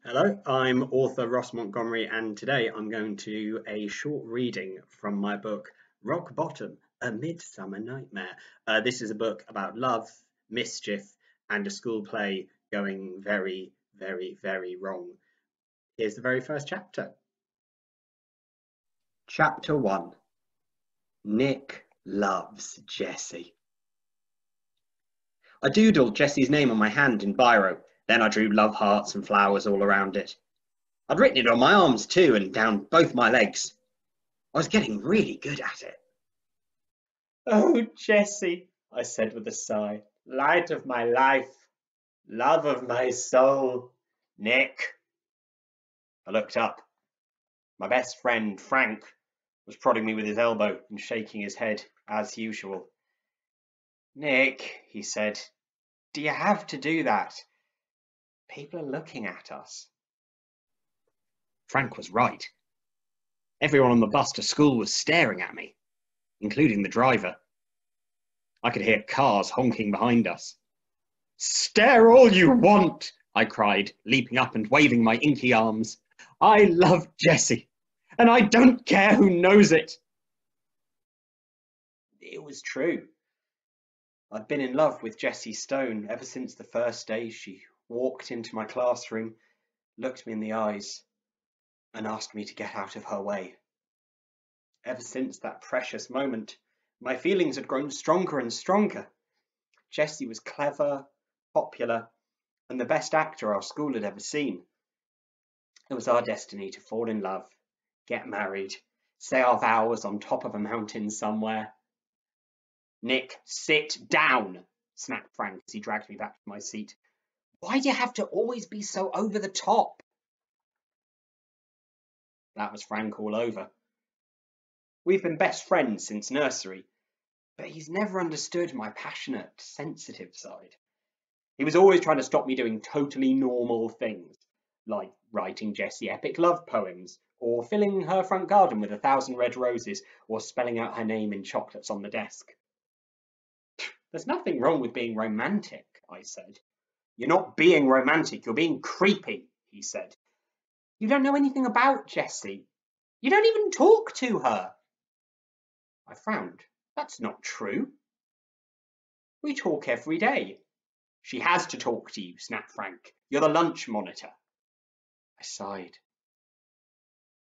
Hello, I'm author Ross Montgomery, and today I'm going to do a short reading from my book Rock Bottom, A Midsummer Nightmare. This is a book about love, mischief, and a school play going very, very, very wrong. Here's the very first chapter. Chapter 1. Nick loves Jessie. I doodled Jessie's name on my hand in biro, then I drew love hearts and flowers all around it. I'd written it on my arms too and down both my legs. I was getting really good at it. Oh, Jessie, I said with a sigh, light of my life, love of my soul, Nick. I looked up. My best friend, Frank, was prodding me with his elbow and shaking his head, as usual. Nick, he said, do you have to do that? People are looking at us. Frank was right. Everyone on the bus to school was staring at me, including the driver. I could hear cars honking behind us. "Stare all you want," I cried, leaping up and waving my inky arms. "I love Jessie, and I don't care who knows it." It was true. I'd been in love with Jessie Stone ever since the first day she walked into my classroom, looked me in the eyes, and asked me to get out of her way. Ever since that precious moment, my feelings had grown stronger and stronger. Jessie was clever, popular, and the best actor our school had ever seen. It was our destiny to fall in love, get married, say our vows on top of a mountain somewhere. "Nick, sit down," snapped Frank as he dragged me back to my seat. "Why do you have to always be so over the top?" That was Frank all over. We've been best friends since nursery, but he's never understood my passionate, sensitive side. He was always trying to stop me doing totally normal things, like writing Jessie epic love poems, or filling her front garden with 1,000 red roses, or spelling out her name in chocolates on the desk. "There's nothing wrong with being romantic," I said. "You're not being romantic, you're being creepy," he said. "You don't know anything about Jessie. You don't even talk to her." I frowned. "That's not true." "We talk every day." "She has to talk to you," snapped Frank. "You're the lunch monitor." I sighed.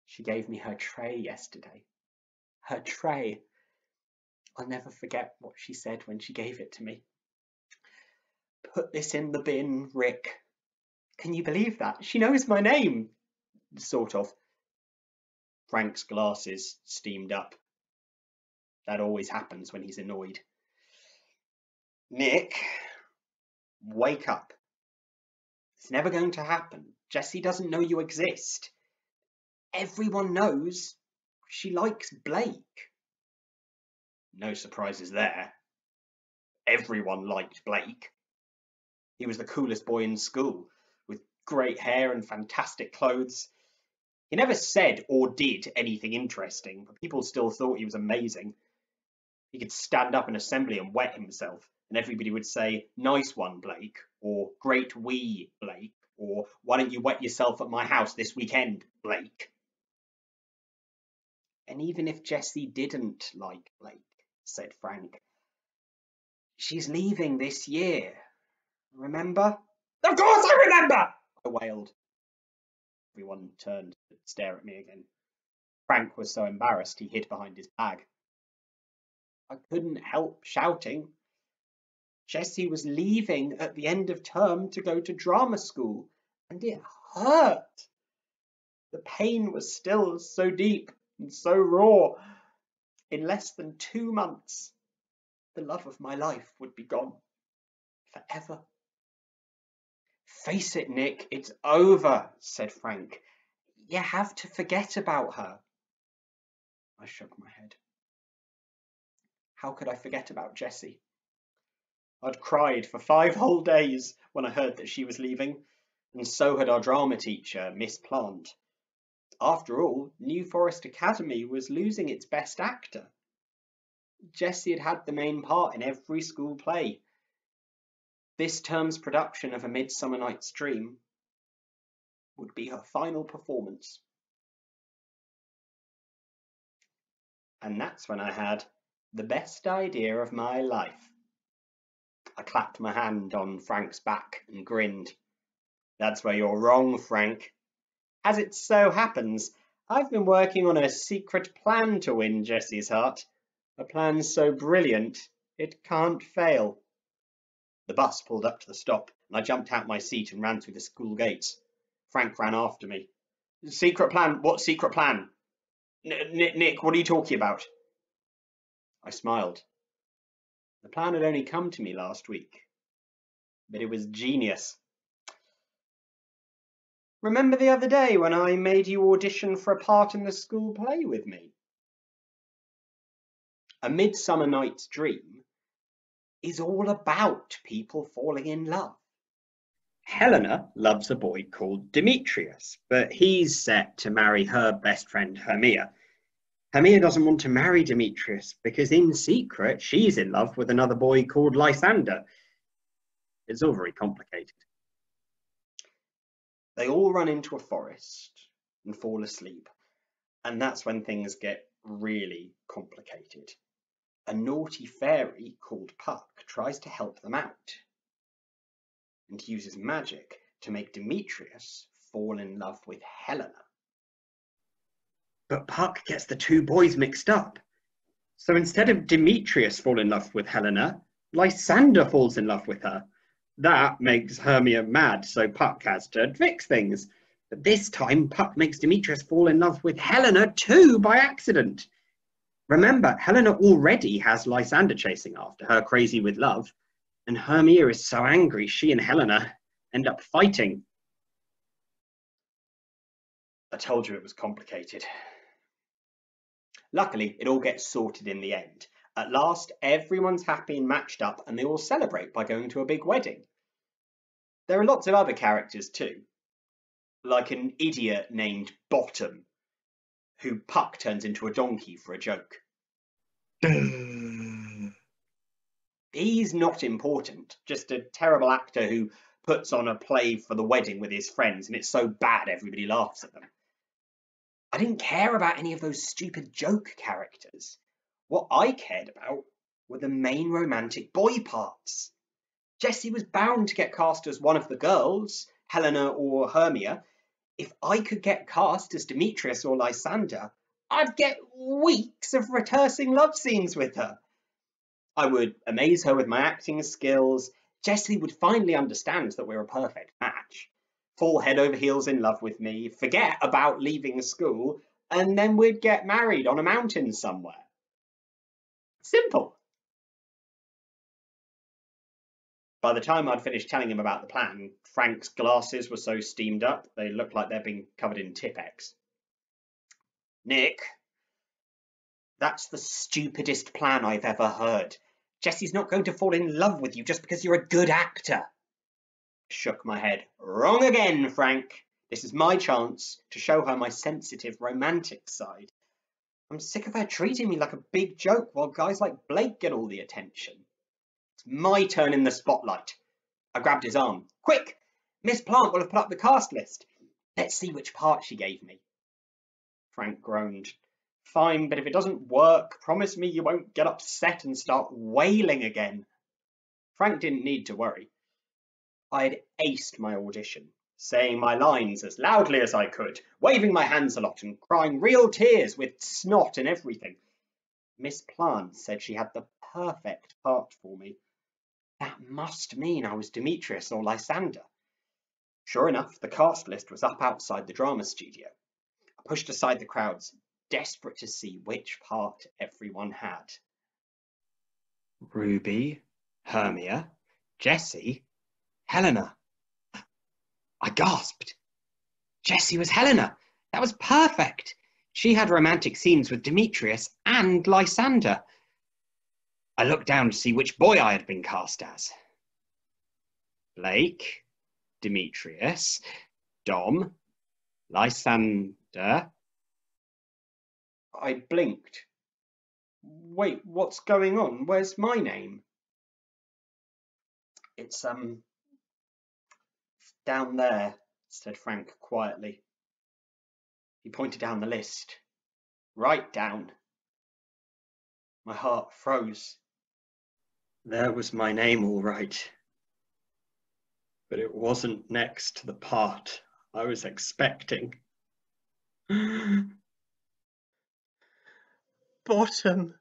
She gave me her tray yesterday. Her tray. I'll never forget what she said when she gave it to me. "Put this in the bin, Rick." Can you believe that? She knows my name. Sort of. Frank's glasses steamed up. That always happens when he's annoyed. "Nick, wake up. It's never going to happen. Jessie doesn't know you exist. Everyone knows she likes Blake." No surprises there. Everyone liked Blake. He was the coolest boy in school, with great hair and fantastic clothes. He never said or did anything interesting, but people still thought he was amazing. He could stand up in assembly and wet himself, and everybody would say, "Nice one, Blake," or "Great wee, Blake," or "Why don't you wet yourself at my house this weekend, Blake?" "And even if Jessie didn't like Blake," said Frank, "she's leaving this year. Remember?" "Of course I remember!" I wailed. Everyone turned to stare at me again. Frank was so embarrassed he hid behind his bag. I couldn't help shouting. Jessie was leaving at the end of term to go to drama school, and it hurt. The pain was still so deep and so raw. In less than 2 months, the love of my life would be gone. Forever. "Face it, Nick, it's over," said Frank. "You have to forget about her." I shook my head. How could I forget about Jessie? I'd cried for 5 whole days when I heard that she was leaving, and so had our drama teacher, Miss Plant. After all, New Forest Academy was losing its best actor. Jessie had had the main part in every school play. This term's production of A Midsummer Night's Dream would be her final performance. And that's when I had the best idea of my life. I clapped my hand on Frank's back and grinned. That's where you're wrong, Frank. As it so happens, I've been working on a secret plan to win Jessie's heart. A plan so brilliant, it can't fail. The bus pulled up to the stop, and I jumped out my seat and ran through the school gates. Frank ran after me. Secret plan? What secret plan? Nick, what are you talking about? I smiled. The plan had only come to me last week, but it was genius. Remember the other day when I made you audition for a part in the school play with me? A Midsummer Night's Dream is all about people falling in love. Helena loves a boy called Demetrius, but he's set to marry her best friend Hermia. Hermia doesn't want to marry Demetrius because in secret she's in love with another boy called Lysander. It's all very complicated. They all run into a forest and fall asleep, and that's when things get really complicated. A naughty fairy called Puck tries to help them out and uses magic to make Demetrius fall in love with Helena. But Puck gets the two boys mixed up. So instead of Demetrius fall in love with Helena, Lysander falls in love with her. That makes Hermia mad, so Puck has to fix things. But this time, Puck makes Demetrius fall in love with Helena too by accident. Remember, Helena already has Lysander chasing after her, crazy with love, and Hermia is so angry she and Helena end up fighting. I told you it was complicated. Luckily, it all gets sorted in the end. At last, everyone's happy and matched up, and they all celebrate by going to a big wedding. There are lots of other characters too, like an idiot named Bottom, who Puck turns into a donkey for a joke. He's not important, just a terrible actor who puts on a play for the wedding with his friends, and it's so bad everybody laughs at them. I didn't care about any of those stupid joke characters. What I cared about were the main romantic boy parts. Jessie was bound to get cast as one of the girls, Helena or Hermia. If I could get cast as Demetrius or Lysander, I'd get weeks of rehearsing love scenes with her. I would amaze her with my acting skills. Jessie would finally understand that we're a perfect match. Fall head over heels in love with me, forget about leaving school, and then we'd get married on a mountain somewhere. Simple. By the time I'd finished telling him about the plan, Frank's glasses were so steamed up they looked like they'd been covered in Tipp-Ex. Nick, that's the stupidest plan I've ever heard. Jessie's not going to fall in love with you just because you're a good actor. Shook my head. Wrong again, Frank. This is my chance to show her my sensitive, romantic side. I'm sick of her treating me like a big joke while guys like Blake get all the attention. It's my turn in the spotlight. I grabbed his arm. Quick! Miss Plant will have put up the cast list. Let's see which part she gave me. Frank groaned. Fine, but if it doesn't work, promise me you won't get upset and start wailing again. Frank didn't need to worry. I had aced my audition, saying my lines as loudly as I could, waving my hands a lot and crying real tears with snot and everything. Miss Plant said she had the perfect part for me. That must mean I was Demetrius or Lysander. Sure enough, the cast list was up outside the drama studio. I pushed aside the crowds, desperate to see which part everyone had. Ruby, Hermia, Jessie, Helena. I gasped. Jessie was Helena. That was perfect. She had romantic scenes with Demetrius and Lysander. I looked down to see which boy I had been cast as. Blake, Demetrius, Dom, Lysander. I blinked. Wait, what's going on? Where's my name? It's, down there, said Frank quietly. He pointed down the list. Right down. My heart froze. There was my name all right. But it wasn't next to the part I was expecting. Bottom.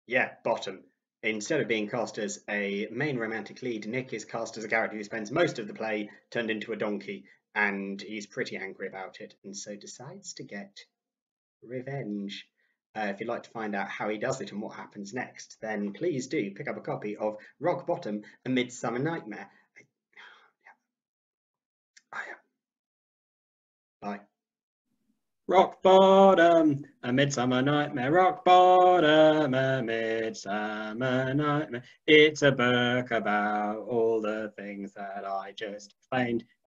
Yeah, Bottom. Instead of being cast as a main romantic lead, Nick is cast as a character who spends most of the play turned into a donkey, and he's pretty angry about it, and so decides to get revenge. If you'd like to find out how he does it and what happens next, then please do pick up a copy of Rock Bottom, A Midsummer Nightmare. Bye. Rock bottom, a midsummer nightmare. Rock bottom, a midsummer nightmare. It's a book about all the things that I just explained.